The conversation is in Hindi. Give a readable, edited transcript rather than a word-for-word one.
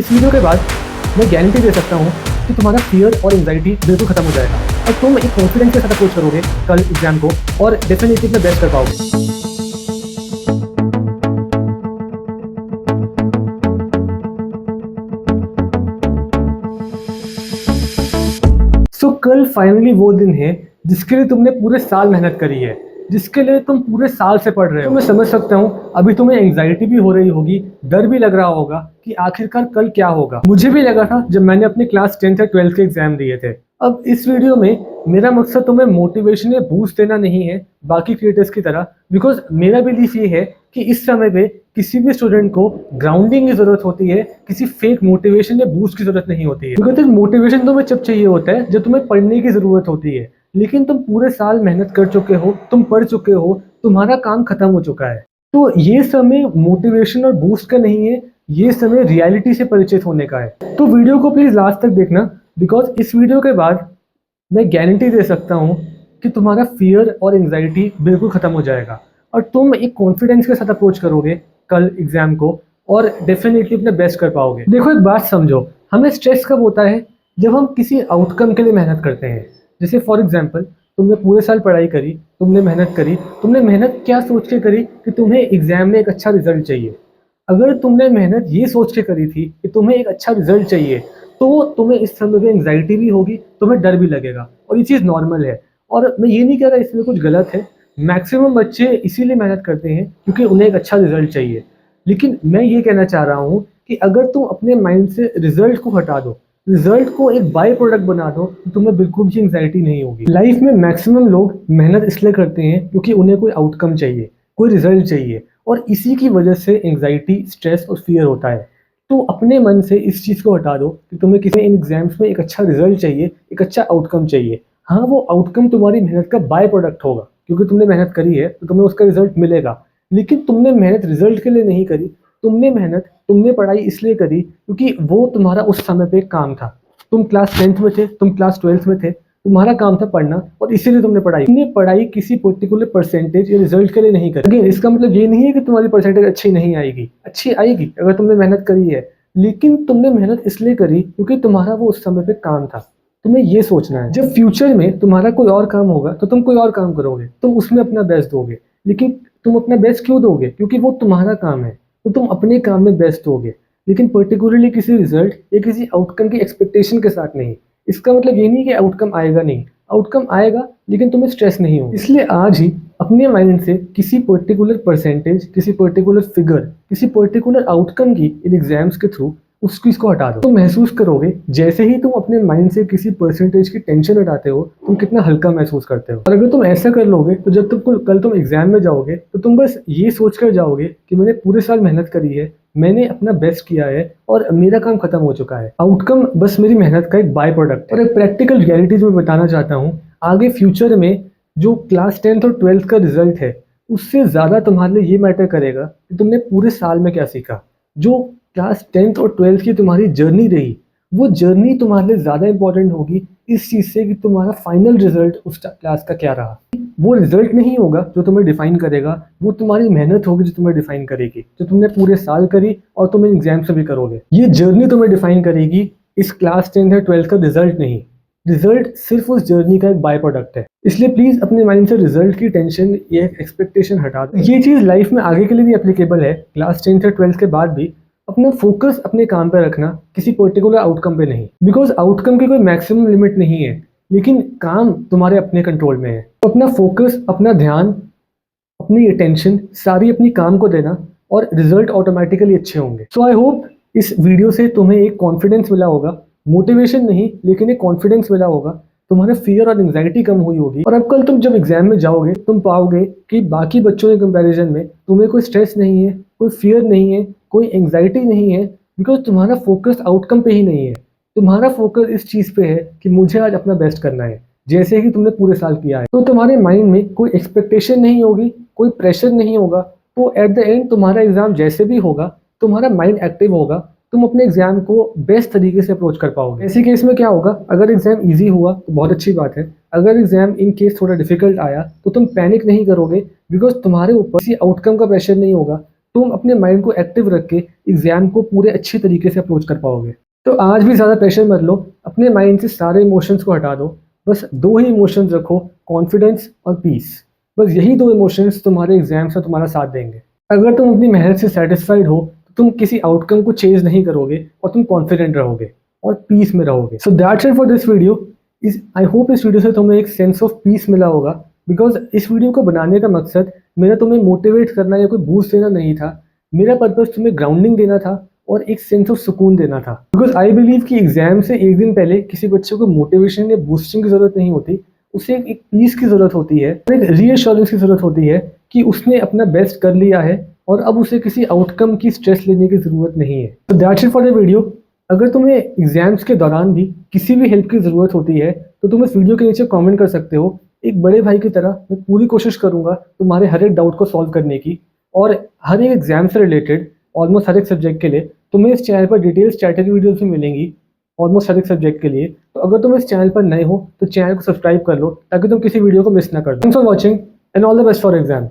इस वीडियो के बाद मैं गारंटी दे सकता हूँ कि तुम्हारा फियर और एंजाइटी बिल्कुल खत्म हो जाएगा और तुम एक कॉन्फिडेंस के साथ अप्रोच करोगे कल एग्जाम को और डेफिनेटली अपना बेस्ट कर पाओगे। कल फाइनली वो दिन है जिसके लिए तुमने पूरे साल मेहनत करी है, जिसके लिए तुम पूरे साल से पढ़ रहे हो। तो मैं समझ सकता हूँ अभी तुम्हें एंजाइटी भी हो रही होगी, डर भी लग रहा होगा कि आखिरकार कल क्या होगा। मुझे भी लगा था जब मैंने अपने क्लास 10th या 12th के एग्जाम दिए थे। अब इस वीडियो में मेरा मकसद तुम्हें मोटिवेशन या बूस्ट देना नहीं है बाकी क्रिएटर्स की तरह, बिकॉज मेरा बिलीफ ये है कि इस समय पे किसी भी स्टूडेंट को ग्राउंडिंग की जरूरत होती है, किसी फेक मोटिवेशन या बूस्ट की जरूरत नहीं होती है। बिकॉज मोटिवेशन तुम्हें जब चाहिए होता है जब तुम्हें पढ़ने की जरूरत होती है, लेकिन तुम पूरे साल मेहनत कर चुके हो, तुम पढ़ चुके हो, तुम्हारा काम खत्म हो चुका है। तो ये समय मोटिवेशन और बूस्ट का नहीं है, ये समय रियलिटी से परिचित होने का है। तो वीडियो को प्लीज लास्ट तक देखना, बिकॉज इस वीडियो के बाद मैं गारंटी दे सकता हूँ कि तुम्हारा फियर और एंजाइटी बिल्कुल खत्म हो जाएगा और तुम एक कॉन्फिडेंस के साथ अप्रोच करोगे कल एग्जाम को और डेफिनेटली अपना बेस्ट कर पाओगे। देखो एक बात समझो, हमें स्ट्रेस कब होता है जब हम किसी आउटकम के लिए मेहनत करते हैं। जैसे फॉर एग्जाम्पल तुमने पूरे साल पढ़ाई करी, तुमने मेहनत करी, तुमने मेहनत क्या सोच के करी कि तुम्हें एग्जाम में एक अच्छा रिजल्ट चाहिए। अगर तुमने मेहनत ये सोच के करी थी कि तुम्हें एक अच्छा रिजल्ट चाहिए तो तुम्हें इस समय में एंजाइटी भी होगी, तुम्हें डर भी लगेगा और ये चीज़ नॉर्मल है। और मैं ये नहीं कह रहा इसमें कुछ गलत है, मैक्सिमम बच्चे इसीलिए मेहनत करते हैं क्योंकि उन्हें एक अच्छा रिजल्ट चाहिए। लेकिन मैं ये कहना चाह रहा हूँ कि अगर तुम अपने माइंड से रिजल्ट को हटा दो, रिजल्ट को एक बाय प्रोडक्ट बना दो, तो तुम्हें बिल्कुल भी एंजाइटी नहीं होगी। लाइफ में मैक्सिमम लोग मेहनत इसलिए करते हैं क्योंकि उन्हें कोई आउटकम चाहिए, कोई रिजल्ट चाहिए, और इसी की वजह से एंजाइटी, स्ट्रेस और फियर होता है। तो अपने मन से इस चीज़ को हटा दो कि तुम्हें किसी इन एग्जाम्स में एक अच्छा रिजल्ट चाहिए, एक अच्छा आउटकम चाहिए। हाँ, वो आउटकम तुम्हारी मेहनत का बाय प्रोडक्ट होगा क्योंकि तुमने मेहनत करी है तो तुम्हें उसका रिजल्ट मिलेगा। लेकिन तुमने मेहनत रिजल्ट के लिए नहीं करी, तुमने पढ़ाई इसलिए करी क्योंकि वो तुम्हारा उस समय पे काम था। तुम क्लास 10th में थे, तुम क्लास 12th में थे, तुम्हारा काम था पढ़ना और इसीलिए तुमने पढ़ाई किसी पर्टिकुलर परसेंटेज या रिजल्ट के लिए नहीं करी। अगेन इसका मतलब ये नहीं है कि तुम्हारी परसेंटेज अच्छी नहीं आएगी, अच्छी आएगी अगर तुमने मेहनत करी है, लेकिन तुमने मेहनत इसलिए करी क्योंकि तुम्हारा वो उस समय पे काम था। तुम्हें ये सोचना है जब फ्यूचर में तुम्हारा कोई और काम होगा तो तुम कोई और काम करोगे, तुम उसमें अपना बेस्ट दोगे। लेकिन तुम अपना बेस्ट क्यों दोगे? क्योंकि वो तुम्हारा काम है, तो तुम अपने काम में बेस्ट दोगे, लेकिन पर्टिकुलरली किसी रिजल्ट या किसी आउटकम की एक्सपेक्टेशन के साथ नहीं। इसका मतलब ये नहीं कि आउटकम आएगा नहीं, आउटकम आएगा लेकिन तुम्हें स्ट्रेस नहीं होगा। इसलिए आज ही अपने माइंड से किसी पर्टिकुलर परसेंटेज, किसी पर्टिकुलर फिगर, किसी पर्टिकुलर आउटकम की इन एग्जाम्स के थ्रू उस चीज को हटा दो। तुम महसूस करोगे जैसे ही तुम अपने माइंड से किसी परसेंटेज की टेंशन हटाते हो, तुम कितना हल्का महसूस करते हो। और अगर तुम ऐसा कर लोगे तो जब तुम कल तुम एग्जाम में जाओगे तो तुम बस ये सोच कर जाओगे कि मैंने पूरे साल मेहनत करी है, मैंने अपना बेस्ट किया है और मेरा काम खत्म हो चुका है। आउटकम बस मेरी मेहनत का एक बाय प्रोडक्ट है। और एक प्रैक्टिकल रियलिटी जो मैं बताना चाहता हूँ, आगे फ्यूचर में जो क्लास 10th और 12th का रिजल्ट है उससे ज़्यादा तुम्हारे लिए ये मैटर करेगा कि तुमने पूरे साल में क्या सीखा। जो क्लास 10th और 12th की तुम्हारी जर्नी रही, वो जर्नी तुम्हारे लिए ज़्यादा इंपॉर्टेंट होगी इस चीज़ से कि तुम्हारा फाइनल रिजल्ट उस क्लास का क्या रहा। वो रिजल्ट नहीं होगा जो तुम्हें डिफाइन करेगा, वो तुम्हारी मेहनत होगी जो तुम्हें डिफाइन करेगी, जो तुमने पूरे साल करी और तुम एग्जाम से भी करोगे। ये जर्नी तुम्हें डिफाइन करेगी, इस क्लास 10th या 12th का रिजल्ट नहीं। रिजल्ट सिर्फ उस जर्नी का एक बाय प्रोडक्ट है। इसलिए प्लीज अपने माइंड से रिजल्ट की टेंशन, ये एक्सपेक्टेशन हटा दो। ये चीज़ लाइफ में आगे के लिए भी एप्लीकेबल है, क्लास 10th या 12th के बाद भी। अपना फोकस अपने काम पे रखना, किसी पर्टिकुलर आउटकम पे नहीं, बिकॉज आउटकम की कोई मैक्सिमम लिमिट नहीं है, लेकिन काम तुम्हारे अपने कंट्रोल में है। तो अपना फोकस, अपना ध्यान, अपनी अटेंशन सारी अपनी काम को देना और रिजल्ट ऑटोमेटिकली अच्छे होंगे। सो आई होप इस वीडियो से तुम्हें एक कॉन्फिडेंस मिला होगा, मोटिवेशन नहीं लेकिन एक कॉन्फिडेंस मिला होगा, तुम्हारे फियर और एंजाइटी कम हुई होगी। और अब कल तुम जब एग्जाम में जाओगे तुम पाओगे कि बाकी बच्चों के कंपैरिजन में तुम्हें कोई स्ट्रेस नहीं है, कोई फियर नहीं है, कोई एंजाइटी नहीं है, बिकॉज तुम्हारा फोकस आउटकम पे ही नहीं है। तुम्हारा फोकस इस चीज़ पे है कि मुझे आज अपना बेस्ट करना है, जैसे कि तुमने पूरे साल किया है। तो तुम्हारे माइंड में कोई एक्सपेक्टेशन नहीं होगी, कोई प्रेशर नहीं होगा। तो एट द एंड तुम्हारा एग्जाम जैसे भी होगा, तुम्हारा माइंड एक्टिव होगा, तुम अपने एग्जाम को बेस्ट तरीके से अप्रोच कर पाओगे। ऐसे केस में क्या होगा, अगर एग्जाम इजी हुआ तो बहुत अच्छी बात है, अगर एग्जाम इन केस थोड़ा डिफिकल्ट आया तो तुम पैनिक नहीं करोगे, बिकॉज तुम्हारे ऊपर किसी आउटकम का प्रेशर नहीं होगा, तुम अपने माइंड को एक्टिव रख के एग्जाम को पूरे अच्छे तरीके से अप्रोच कर पाओगे। तो आज भी ज़्यादा प्रेशर मत लो, अपने माइंड से सारे इमोशंस को हटा दो। बस दो ही इमोशंस रखो, कॉन्फिडेंस और पीस। बस यही दो इमोशंस तुम्हारे एग्जाम्स में तुम्हारा साथ देंगे। अगर तुम अपनी मेहनत से सेटिस्फाइड हो तो तुम किसी आउटकम को चेंज नहीं करोगे और तुम कॉन्फिडेंट रहोगे और पीस में रहोगे। So that's it for this video. I hope इस वीडियो से तुम्हें एक सेंस ऑफ पीस मिला होगा, बिकॉज इस वीडियो को बनाने का मकसद मेरा तुम्हें मोटिवेट करना या कोई बूस्ट देना नहीं था। मेरा पर्पस तुम्हें ग्राउंडिंग देना था और एक सेंस ऑफ सुकून देना था। बिकॉज आई बिलीव कि एग्जाम से एक दिन पहले किसी बच्चे को मोटिवेशन या बूस्टिंग की जरूरत नहीं होती, उसे एक पीस की जरूरत होती है, एक रीअश्योरेंस की जरूरत होती है कि उसने अपना बेस्ट कर लिया है और अब उसे किसी आउटकम की स्ट्रेस लेने की जरूरत नहीं है। तो that's it for the video. अगर तुम्हें एग्जाम्स के दौरान भी किसी भी हेल्प की ज़रूरत होती है तो तुम इस वीडियो के नीचे कमेंट कर सकते हो। एक बड़े भाई की तरह मैं पूरी कोशिश करूंगा तुम्हारे हर एक डाउट को सॉल्व करने की, और हर एक एग्जाम से रिलेटेड ऑलमोस्ट हर एक सब्जेक्ट के लिए तुम्हें इस चैनल पर डिटेल्स स्ट्रैटेजी वीडियोस भी मिलेंगी ऑलमोस्ट हर एक सब्जेक्ट के लिए। तो अगर तुम इस चैनल पर नए हो तो चैनल को सब्सक्राइब कर लो ताकि तुम किसी वीडियो को मिस ना कर दो। Thanks for watching and all the best for exam.